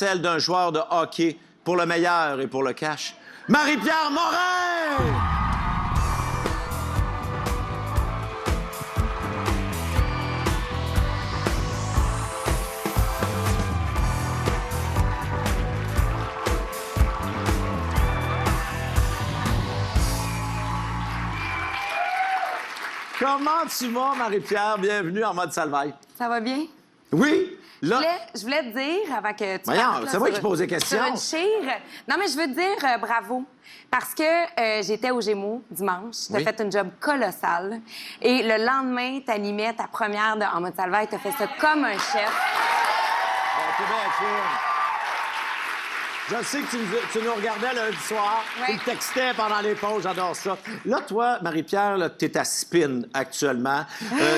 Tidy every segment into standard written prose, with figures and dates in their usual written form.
celle d'un joueur de hockey pour le meilleur et pour le cash. Marie-Pierre Morin! Comment tu vas, Marie-Pierre? Bienvenue en mode salvaille. Ça va bien? Oui? Là... Je voulais te dire, avant que tu Voyons, partes, là, c'est moi sur- qui pose des questions. sur une chire. Non, mais je veux te dire bravo. Parce que j'étais au Gémeaux dimanche. T'as Oui. fait un job colossal. Et le lendemain, t'animais ta première En mode salvaille. T'as fait ça comme un chef. T'es bien fine. Je sais que tu nous regardais lundi soir, Ouais. tu me textais pendant les pauses, j'adore ça. Là, toi, Marie-Pierre, là, t'es à Spin actuellement.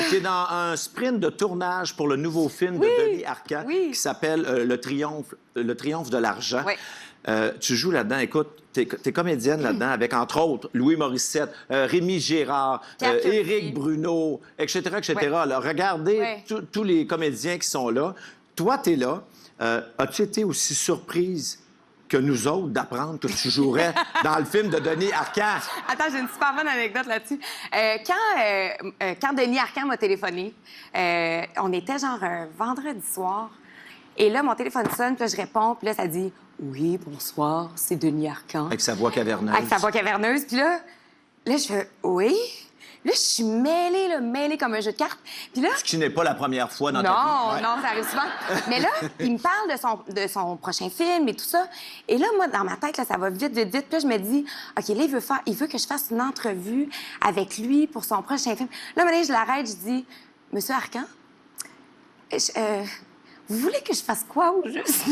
T'es dans un sprint de tournage pour le nouveau film de Denis Arcand qui s'appelle le Triomphe de l'argent. Oui. Tu joues là-dedans, écoute, t'es comédienne là-dedans avec, entre autres, Louis Morissette, Rémi Gérard, Pierre Curti. Éric Bruno, etc., etc. Oui. Là, regardez Oui. tous les comédiens qui sont là. Toi, t'es là. As-tu été aussi surprise que nous autres d'apprendre que tu jouerais dans le film de Denis Arcand? Attends, j'ai une super bonne anecdote là-dessus. Quand Denis Arcand m'a téléphoné, on était genre un vendredi soir. Et là, mon téléphone sonne, puis là, je réponds, puis là, ça dit « Oui, bonsoir, c'est Denis Arcand. » Avec sa voix caverneuse. Avec sa voix caverneuse. Puis là, je fais « Oui? » Là, je suis mêlée, là, mêlée comme un jeu de cartes. Puis là... Ce qui n'est pas la première fois dans ta vie. Non, Ouais. non, ça arrive souvent. Mais là, il me parle de son prochain film et tout ça. Et là, moi, dans ma tête, là, ça va vite, vite, vite. Puis là, je me dis, OK, là, il veut que je fasse une entrevue avec lui pour son prochain film. Là, maintenant, je l'arrête, je dis, Monsieur Arcand, vous voulez que je fasse quoi ou juste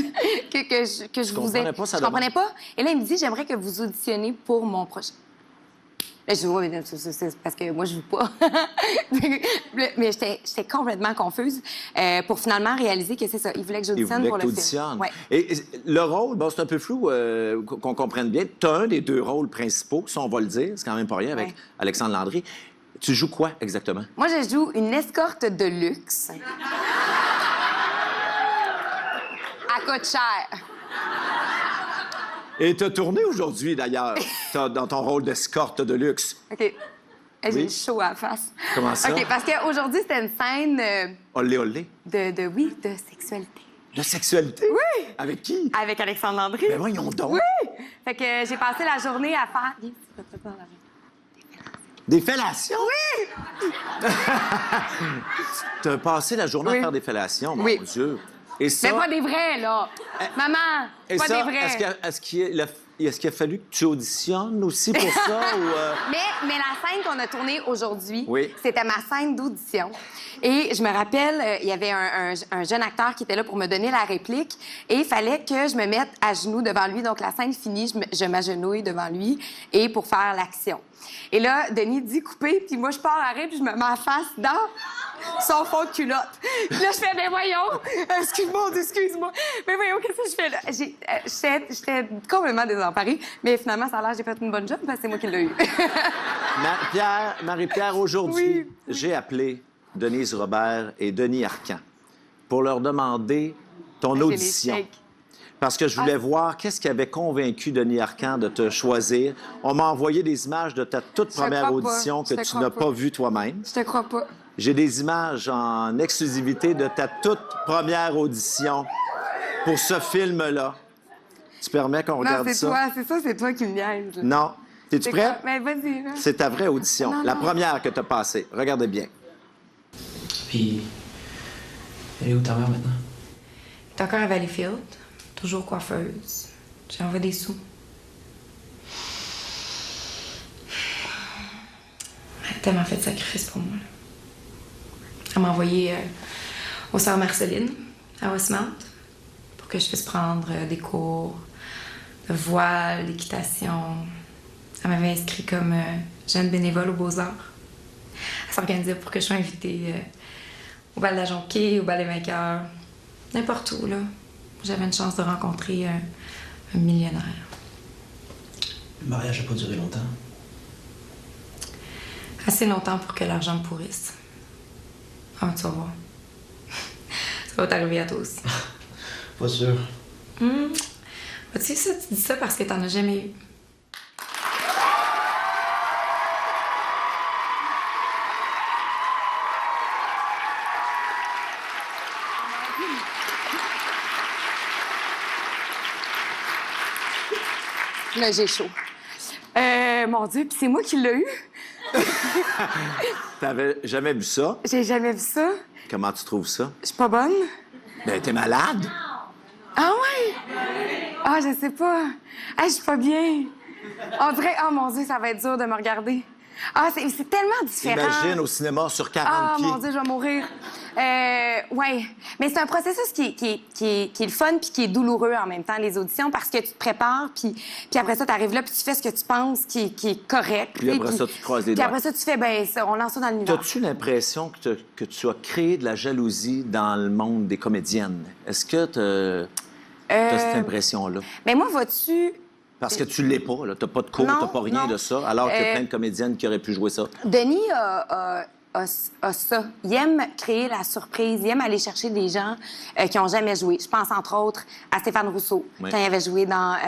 que je vous comprenais pas sa Je comprenais pas. Et là, il me dit, j'aimerais que vous auditionnez pour mon prochain. Là, je dis, oui, mais c'est parce que moi, je joue pas. Mais j'étais complètement confuse pour finalement réaliser que c'est ça. Il voulait que Il j'auditionne voulait pour que le t'auditionnes. film. Ouais. Et le rôle, bon, c'est un peu flou qu'on comprenne bien. Tu as un des deux rôles principaux, ça, on va le dire, c'est quand même pas rien, avec Ouais. Alexandre Landry. Tu joues quoi exactement? Moi, je joue une escorte de luxe. Elle coûte cher. Et tu as tourné aujourd'hui, d'ailleurs, dans ton rôle d'escorte de luxe. OK. J'ai Oui. chaud à la face. Comment ça? OK, parce qu'aujourd'hui, c'était une scène Olé, olé. de sexualité. De sexualité? Oui! Avec qui? Avec Alexandre Landry. Ben voyons donc. Oui! Fait que j'ai passé la journée à faire... Viens, tu vas te préparer. Des fellations? Oui! Tu as passé la journée Oui. à faire des fellations, mon Oui. Dieu. Et ça, Mais pas des vrais, là. Maman, et pas ça, des vrais. est-ce qu'il a fallu que tu auditionnes aussi pour ça? Ou, Mais la scène qu'on a tournée aujourd'hui, Oui. c'était ma scène d'audition. Et je me rappelle, il y avait un jeune acteur qui était là pour me donner la réplique et il fallait que je me mette à genoux devant lui. Donc, la scène finie, je m'agenouille devant lui et pour faire l'action. Et là, Denis dit couper, puis moi, je pars à rire, puis je me mets face dans son fond de culotte. Puis là, je fais, mais voyons, excuse-moi. Mais voyons, qu'est-ce que je fais là? J'étais complètement désemparée, mais finalement, ça a l'air que j'ai fait une bonne job parce que c'est moi qui l'ai eu. Marie-Pierre, aujourd'hui, Oui. j'ai appelé Denise Robert et Denis Arcand pour leur demander ton J'ai les audition. chèques. Parce que je voulais voir qu'est-ce qui avait convaincu Denis Arcand de te choisir. On m'a envoyé des images de ta toute te première crois pas. audition Je que te tu crois n'as pas. pas vue toi-même. Je te crois pas. J'ai des images en exclusivité de ta toute première audition pour ce film-là. Tu permets qu'on Non, regarde c'est ça? toi, c'est toi qui me niaise. là. Non. Es-tu C'est prêt? quoi? Mais vas-y, là. C'est ta vraie audition. Non, La non. première que tu as passée. Regardez bien. Puis, elle est où ta mère maintenant? T'es encore à Valleyfield, toujours coiffeuse. J'envoie des sous. Elle a tellement fait de sacrifices pour moi. Là. Elle m'a envoyé au Sœur Marceline, à Westmount, pour que je puisse prendre des cours de voile, d'équitation. Elle m'avait inscrit comme jeune bénévole aux Beaux-Arts. Elle s'organisait pour que je sois invitée au bal de la Jonquée, au bal des vainqueurs, n'importe où, là. J'avais une chance de rencontrer un millionnaire. Le mariage n'a pas duré longtemps. Assez longtemps pour que l'argent me pourrisse. Ah, tu vas voir. Ça va t'arriver à toi aussi. Pas sûr. Tu sais ça, tu dis ça parce que t'en as jamais eu. Là, j'ai chaud. Mon Dieu, puis c'est moi qui l'ai eu? T'avais jamais vu ça? J'ai jamais vu ça. Comment tu trouves ça? Je suis pas bonne? Ben, t'es malade? Ah ouais? Ah, je sais pas. Ah, je suis pas bien. On dirait... Oh mon Dieu, ça va être dur de me regarder. Ah, c'est tellement différent. Imagine au cinéma sur 40 Ah, pieds. mon Dieu, je vais mourir. Ouais. Mais c'est un processus qui est le fun puis qui est douloureux en même temps, les auditions, parce que tu te prépares, puis après ça, tu arrives là, puis tu fais ce que tu penses qui est correct. Puis après ça, tu te croises les doigts. Puis après ça, tu fais, ben, on lance ça dans l'univers. T'as-tu l'impression que tu as créé de la jalousie dans le monde des comédiennes? Est-ce que t'as cette impression-là? Mais moi, vois-tu... Parce que tu l'es pas, là. T'as pas de cours, Non, t'as pas rien non. de ça, alors qu'il y a plein de comédiennes qui auraient pu jouer ça. Denis a ça. Il aime créer la surprise. Il aime aller chercher des gens qui n'ont jamais joué. Je pense, entre autres, à Stéphane Rousseau, Oui. quand il avait joué dans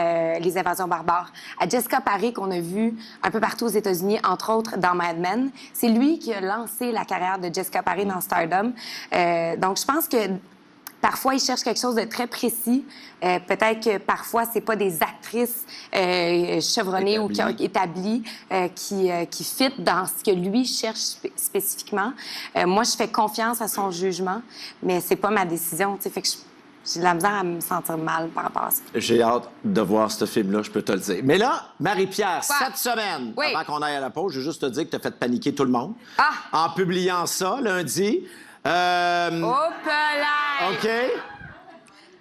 Les Invasions barbares. À Jessica Paré, qu'on a vu un peu partout aux États-Unis, entre autres dans Mad Men. C'est lui qui a lancé la carrière de Jessica Paré dans Stardom. Donc, je pense que parfois, ils cherchent quelque chose de très précis. Peut-être que parfois, c'est pas des actrices chevronnées ou établies qui fit dans ce que lui cherche spécifiquement. Moi, je fais confiance à son jugement, mais c'est pas ma décision. Fait que j'ai de la misère à me sentir mal par rapport à ça. J'ai hâte de voir ce film-là, je peux te le dire. Mais là, Marie-Pierre, Quoi? cette semaine, Oui. avant qu'on aille à la pause, je veux juste te dire que tu as fait paniquer tout le monde Ah! en publiant ça lundi. Oh, OK?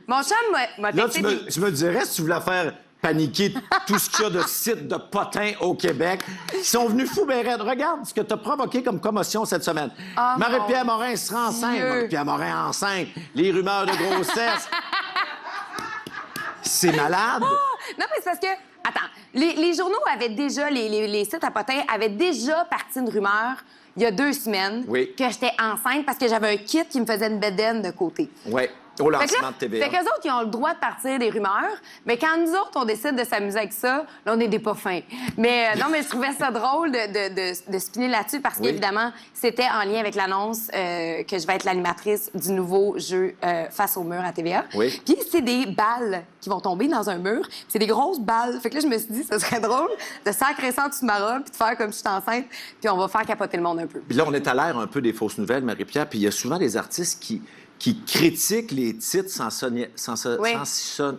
Mon chum m'a Là, texté tu me dirais si tu voulais faire paniquer tout ce qu'il y a de sites de potins au Québec. Ils sont venus fous, ben raides. Regarde ce que tu as provoqué comme commotion cette semaine. Oh, Marie-Pierre Morin sera enceinte. Dieu. Marie-Pierre Morin enceinte. Les rumeurs de grossesse. C'est malade. Non, mais c'est parce que... Attends, les journaux avaient déjà... Les sites à potins avaient déjà parti une rumeur il y a 2 semaines Oui. que j'étais enceinte parce que j'avais un kit qui me faisait une bedaine de côté. Oui, au Fait que lancement là, de TVA. fait qu'eux autres, ils ont le droit de partir des rumeurs, mais quand nous autres, on décide de s'amuser avec ça, là, on est des pas fins. Mais non, mais je trouvais ça drôle de spinner là-dessus parce Oui. qu'évidemment, c'était en lien avec l'annonce que je vais être l'animatrice du nouveau jeu Face au mur à TVA. Oui. Puis c'est des balles qui vont tomber dans un mur. Puis c'est des grosses balles. Fait que là, je me suis dit, ce serait drôle de sacrer ça en dessous de ma robe puis de faire comme je suis enceinte, puis on va faire capoter le monde un peu. Puis là, on est à l'ère un peu des fausses nouvelles, Marie-Pierre, puis il y a souvent des artistes qui critiquent les titres Oui.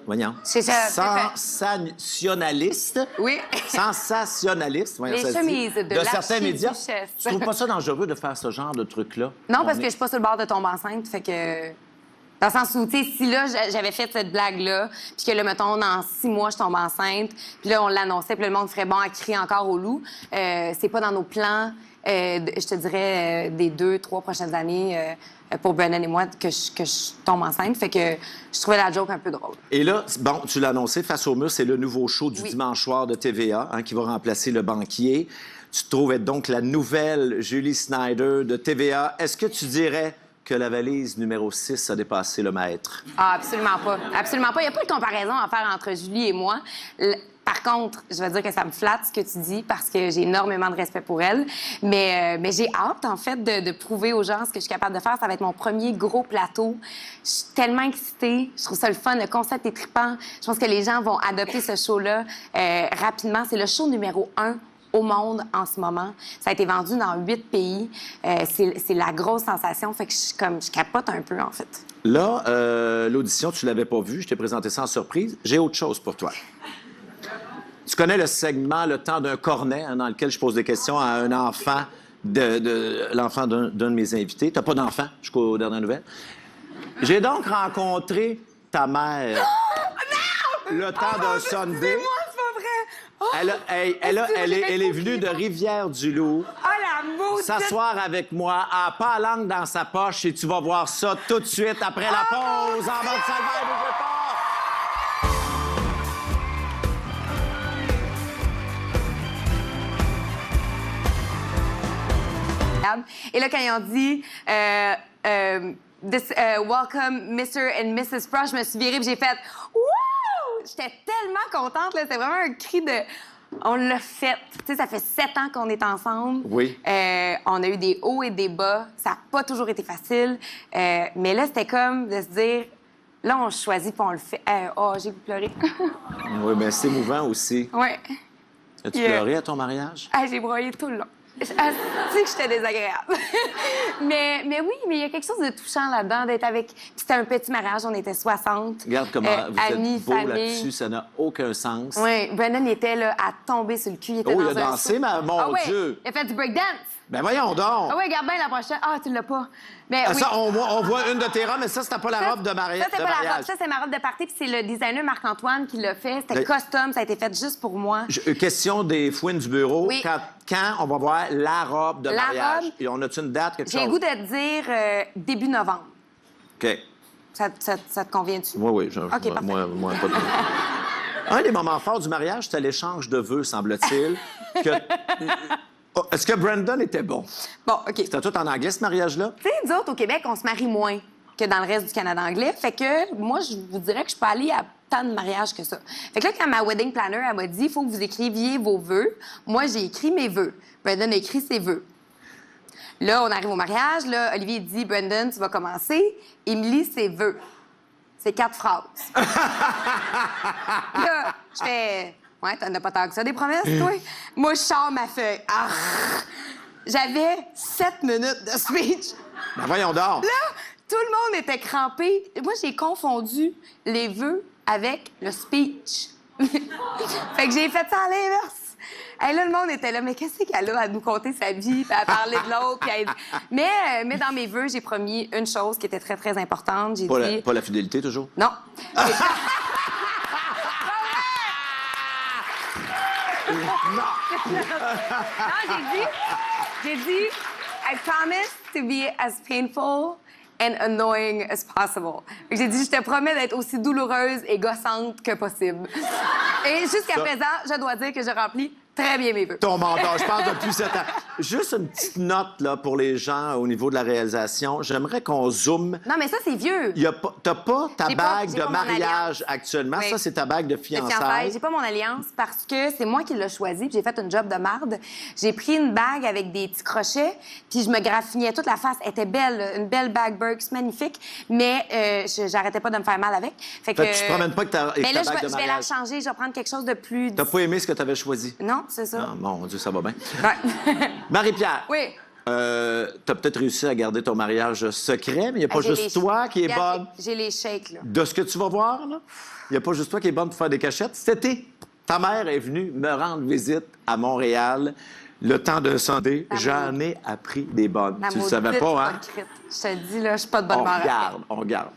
voyons. C'est ça. Sensationnalistes. Oui. Sensationnalistes. Voyons, Les ça se chemises dit, de certains médias. l'archiduchesse. Tu trouves pas ça dangereux de faire ce genre de truc-là? Non, parce que je suis pas sur le bord de tomber enceinte, fait que... Dans le sens où, tu sais, si là, j'avais fait cette blague-là, puis que là, mettons, dans 6 mois, je tombe enceinte, puis là, on l'annonçait, puis le monde ferait bon à crier encore au loup, c'est pas dans nos plans, je te dirais, des 2-3 prochaines années pour Brennan et moi que je tombe enceinte. Fait que je trouvais la joke un peu drôle. Et là, bon, tu l'as annoncé, Face au mur, c'est le nouveau show du Oui. dimanche soir de TVA qui va remplacer Le Banquier. Tu te trouves être donc la nouvelle Julie Snyder de TVA. Est-ce que tu dirais que la valise numéro 6 a dépassé le maître? Ah, absolument pas. Absolument pas. Il n'y a pas de comparaison à faire entre Julie et moi. Par contre, je vais dire que ça me flatte ce que tu dis parce que j'ai énormément de respect pour elle. Mais j'ai hâte, en fait, de prouver aux gens ce que je suis capable de faire. Ça va être mon premier gros plateau. Je suis tellement excitée. Je trouve ça le fun. Le concept est trippant. Je pense que les gens vont adopter ce show-là rapidement. C'est le show numéro 1 au monde en ce moment. Ça a été vendu dans 8 pays. C'est la grosse sensation. Fait que je capote un peu, en fait. Là, l'audition, tu l'avais pas vue. Je t'ai présenté ça en surprise. J'ai autre chose pour toi. Tu connais le segment Le temps d'un cornet, dans lequel je pose des questions à un enfant, l'enfant d'un de mes invités. T'as pas d'enfant jusqu'aux dernières nouvelles. J'ai donc rencontré ta mère. Le temps d'un Sunday. C'est moi, c'est pas vrai! Oh, Elle est venue de Rivière-du-Loup la maudite! s'asseoir avec moi, à pas la langue dans sa poche, et tu vas voir ça tout de suite après la pause. En mode Salvaire, bougez pas! Et là, quand ils ont dit Welcome Mr. and Mrs. Frost, je me suis virée et j'ai fait What? j'étais tellement contente, là. C'était vraiment un cri de... On l'a fait. Tu sais, ça fait 7 ans qu'on est ensemble. Oui. On a eu des hauts et des bas. Ça n'a pas toujours été facile. Mais là, c'était comme de se dire... Là, on choisit puis on le fait. Oh, j'ai pleuré. Oui, mais c'est émouvant aussi. Ouais. As-tu pleuré à ton mariage? Ah, j'ai broyé tout le long. Tu sais que j'étais désagréable. mais oui, mais il y a quelque chose de touchant là-dedans, d'être avec... Puis c'était un petit mariage, on était 60. Regarde comment vous amis, êtes beau famille. là-dessus, ça n'a aucun sens. Oui, Brandon était là à tomber sur le cul. Il était Oh, dans il a dansé, mon Ah ouais, Dieu! il a fait du breakdance. Ben voyons donc! Ah oui, regarde bien la prochaine. Ah, tu l'as pas. Mais oui. Ça, on voit une de tes robes, mais ça, c'était pas la robe de Ça, mariage. c'est pas la robe. Ça, c'est ma robe de party, puis c'est le designer Marc-Antoine qui l'a fait. C'était custom, ça a été fait juste pour moi. Question des fouines du bureau. Oui. Quand on va voir la robe de La mariage? robe, Et on a-tu une date, quelque chose? J'ai le goût de te dire début novembre. OK. Ça te convient-tu? Oui. OK, parfait. Moi, pas de... Un des moments forts du mariage, c'était l'échange de vœux, semble-t-il. Est-ce que Brandon était bon? Bon, OK. C'était tout en anglais, ce mariage-là? Tu sais, nous autres, au Québec, on se marie moins que dans le reste du Canada anglais. Fait que moi, je vous dirais que je peux aller à tant de mariages que ça. Fait que là, quand ma wedding planner, elle m'a dit, il faut que vous écriviez vos vœux, moi, j'ai écrit mes vœux. Brandon a écrit ses vœux. Là, on arrive au mariage. Là, Olivier dit, Brandon, tu vas commencer. Il me lit ses vœux. C'est 4 phrases. Là, je fais... Ouais, t'en as pas tant que ça, des promesses, toi? Moi, je sors ma feuille. Ah! J'avais 7 minutes de speech. Ben voyons donc! Là, tout le monde était crampé. Moi, j'ai confondu les vœux avec le speech. Fait que j'ai fait ça à l'inverse. Et là, le monde était là, mais qu'est-ce qu'elle a à nous conter sa vie, puis à parler de l'autre, puis à... Mais dans mes vœux, j'ai promis une chose qui était très, très importante. J'ai dit... Pas la fidélité, toujours? Non. Non, j'ai dit, I promise to be as painful and annoying as possible. J'ai dit, je te promets d'être aussi douloureuse et gossante que possible. Et jusqu'à présent, je dois dire que je remplis très bien mes vœux. Ton mandat, je pense, depuis 7 ans. Juste une petite note là, pour les gens au niveau de la réalisation. J'aimerais qu'on zoome. Non, mais ça, c'est vieux. T'as pas ta bague j'ai de pas mon mariage actuellement. Oui. Ça, c'est ta bague de fiançailles. J'ai pas mon alliance parce que c'est moi qui l'ai choisi. J'ai fait une job de marde. J'ai pris une bague avec des petits crochets, puis je me graffinais toute la face. Elle était belle, une belle bague Burks, magnifique, mais j'arrêtais pas de me faire mal avec. Fait que tu te promènes pas avec ta bague de mariage. Je vais la changer. Je vais prendre quelque chose de plus... T'as pas aimé ce que t'avais choisi? Non, c'est ça. Ah, mon Dieu, ça va bien. Ouais. Marie-Pierre. Oui. T'as peut-être réussi à garder ton mariage secret, mais il n'y a pas juste toi qui est bonne. J'ai les shakes, là. De ce que tu vas voir, là, il n'y a pas juste toi qui est bonne pour faire des cachettes. Cet été, ta mère est venue me rendre visite à Montréal. Le temps d'un Sunday, j'en ai appris des bonnes. Tu ne savais pas, hein? Je te dis, là, je suis pas de bonne humeur. On regarde.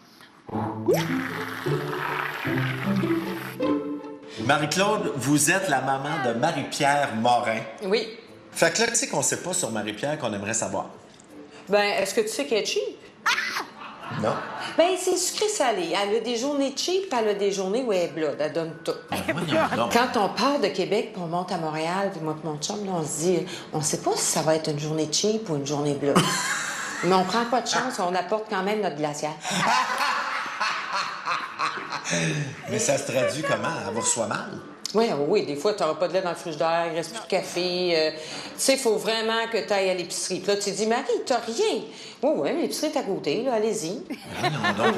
Marie-Claude, vous êtes la maman de Marie-Pierre Morin. Oui. Fait que là, tu sais qu'on sait pas sur Marie-Pierre qu'on aimerait savoir. Ben, est-ce que tu sais qu'elle est cheap? Non? Ben, c'est sucré-salé. Elle a des journées cheap, puis elle a des journées où elle est blood. Elle donne tout. Quand on part de Québec, puis on monte à Montréal, puis moi et mon chum, là, on se dit, on sait pas si ça va être une journée cheap ou une journée blood. Mais on prend pas de chance, on apporte quand même notre glacière. Mais ça se traduit comment? Elle vous reçoit mal? Oui, des fois, tu n'auras pas de lait dans le frigidaire, il reste plus de café. Tu sais, il faut vraiment que tu ailles à l'épicerie. Puis là, tu te dis, Marie, t'as rien. Oui, mais l'épicerie est à côté, là, allez-y. Ou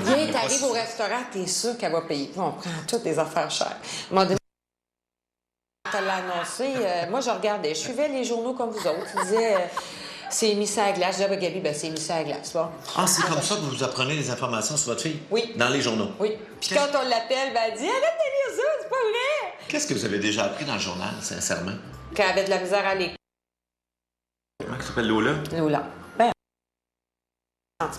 bien, t'arrives au restaurant, t'es sûr qu'elle va payer. Puis on prend toutes les affaires chères. Moi, elle l'a annoncé, moi, je regardais, je suivais les journaux comme vous autres. Ils disaient, c'est mis ça à glace. Je disais, ben, Gabi, c'est mis ça à glace. Bon. Ah, c'est comme ça que vous apprenez les informations sur votre fille? Oui. Dans les journaux? Oui. Puis quand on l'appelle, ben, elle dit, arrête de lire ça, c'est pas vrai. Qu'est-ce que vous avez déjà appris dans le journal, sincèrement? Qu'elle avait de la misère à l'école. Comment elle s'appelle Lola? Lola. Ben, on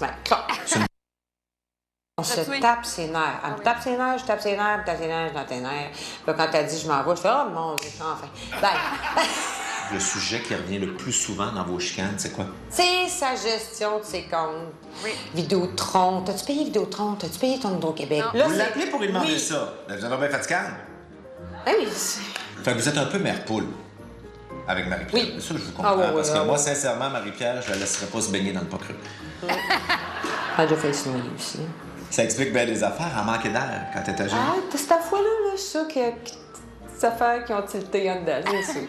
se tape ses nerfs. Elle me tape ses nerfs, je tape ses nerfs, je tape ses nerfs, je tape ses nerfs. Puis quand elle dit je m'en vais, je fais oh mon Dieu, enfin. Bye. Le sujet qui revient le plus souvent dans vos chicanes, c'est quoi? C'est sa gestion de ses comptes. Oui. Vidéotron. T'as-tu payé Vidéotron? T'as-tu payé ton Hydro-Québec? Vous l'appelez pour lui demander ça. Vous êtes bien fatigante. Ah oui. Fait que vous êtes un peu mère poule avec Marie-Pierre. Oui. Ça, je vous comprends. Parce que moi, sincèrement, Marie-Pierre, je la laisserais pas se baigner dans le pas creux. Elle a déjà fait se noyer aussi. Ça explique bien des affaires. Elle manquait d'air quand elle était jeune. Ah, cette fois-là, là, juste ça ces affaires qui ont tilté en dedans, c'est sûr.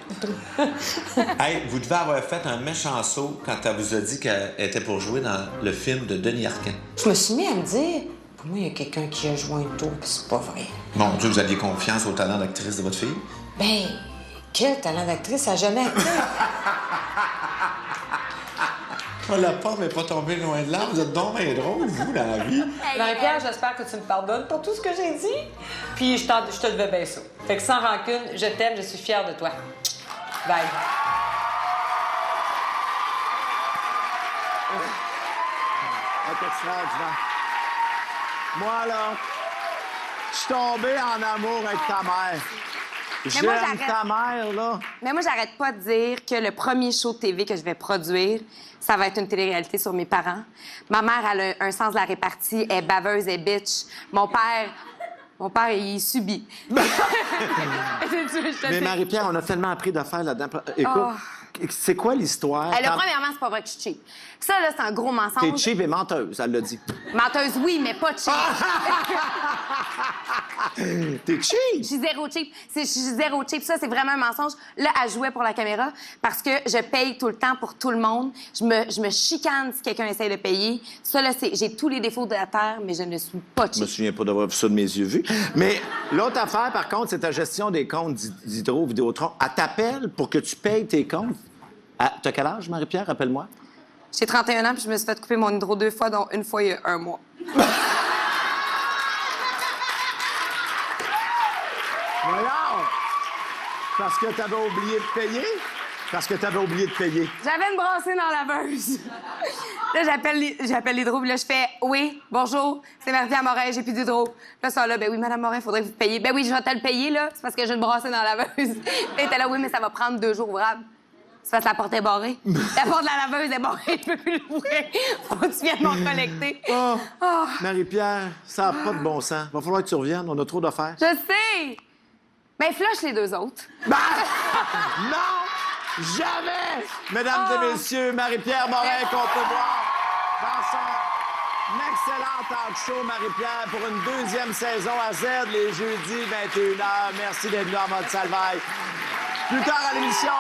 Hey, vous devez avoir fait un méchant saut quand elle vous a dit qu'elle était pour jouer dans le film de Denis Arcand. Je me suis mis à me dire, pour moi, il y a quelqu'un qui a joué un tour, puis c'est pas vrai. Mon Dieu, vous aviez confiance au talent d'actrice de votre fille? Ben, quel talent d'actrice a jamais été? Oh, la pomme n'est pas tombée loin de là. Vous êtes donc bien drôle, vous, dans la vie. Marie-Pierre, j'espère que tu me pardonnes pour tout ce que j'ai dit. Puis je te devais bien ça. Fait que sans rancune, je t'aime, je suis fière de toi. Bye. C'est extraordinaire. Moi, là, je suis tombé en amour avec ta mère. Mais moi, J'aime ta mère, là. Mais moi, j'arrête pas de dire que le premier show de TV que je vais produire, ça va être une télé-réalité sur mes parents. Ma mère, elle a un sens de la répartie, elle est baveuse, elle est bitch. Mon père, il subit. Mais Marie-Pierre, on a tellement appris d'affaires là-dedans. Écoute, c'est quoi l'histoire? Premièrement, c'est pas vrai que je suis cheap. Ça, là, c'est un gros mensonge. T'es cheap et menteuse, elle l'a dit. Menteuse, oui, mais pas cheap. T'es cheap? Je suis zéro cheap. Je suis zéro cheap. Ça, c'est vraiment un mensonge. Là, elle jouait pour la caméra parce que je paye tout le temps pour tout le monde. Je me chicane si quelqu'un essaie de payer. Ça, là, j'ai tous les défauts de la terre, mais je ne suis pas cheap. Je me souviens pas d'avoir vu ça de mes yeux vus. Mais l'autre affaire, par contre, c'est ta gestion des comptes d'Hydro, Vidéotron. Elle t'appelle pour que tu payes tes comptes. T'as quel âge, Marie-Pierre? Rappelle-moi. J'ai 31 ans puis je me suis fait couper mon hydro 2 fois, dont une fois il y a 1 mois. Voyons! Parce que t'avais oublié de payer? Parce que t'avais oublié de payer. J'avais une brassée dans la laveuse. Là, j'appelle l'hydro, puis là, je fais « Oui, bonjour, c'est Marie-Pierre Morin, j'ai plus d'hydro. » Là, ça là, « Ben oui, Madame Morin, faudrait que vous payiez. »« Ben oui, je vais te le payer, là, c'est parce que j'ai une brassée dans la laveuse. » Elle était là « Oui, mais ça va prendre 2 jours ouvrables. » C'est parce que la porte est barrée. La porte de la laveuse est barrée, je peux plus l'ouvrir. Faut que tu viennes m'en collecter. Marie-Pierre, ça n'a pas de bon sens. Va falloir que tu reviennes, on a trop d'affaires. Je sais! Ben flush les 2 autres. Non! Jamais! Mesdames et messieurs, Marie-Pierre Morin, qu'on peut voir dans son excellent talk show, Marie-Pierre, pour une 2e saison à Z, les jeudis, 21h. Merci d'être venu en mode Salvaille. Plus tard à l'émission,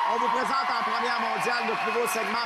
on vous présente en première mondiale notre nouveau segment